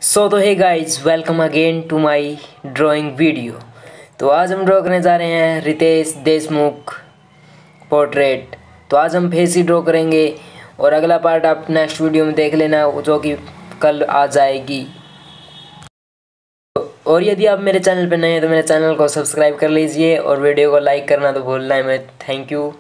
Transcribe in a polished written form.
सो तो hey guys, welcome again to my drawing video. तो आज हम ड्रॉ करने जा रहे हैं रितेश देशमुख पोर्ट्रेट। तो आज हम फेस ही ड्रॉ करेंगे और अगला पार्ट आप नेक्स्ट वीडियो में देख लेना, जो कि कल आ जाएगी। और यदि आप मेरे चैनल पर नए हैं तो मेरे चैनल को सब्सक्राइब कर लीजिए और वीडियो को लाइक करना तो भूलना है। मैं थैंक यू।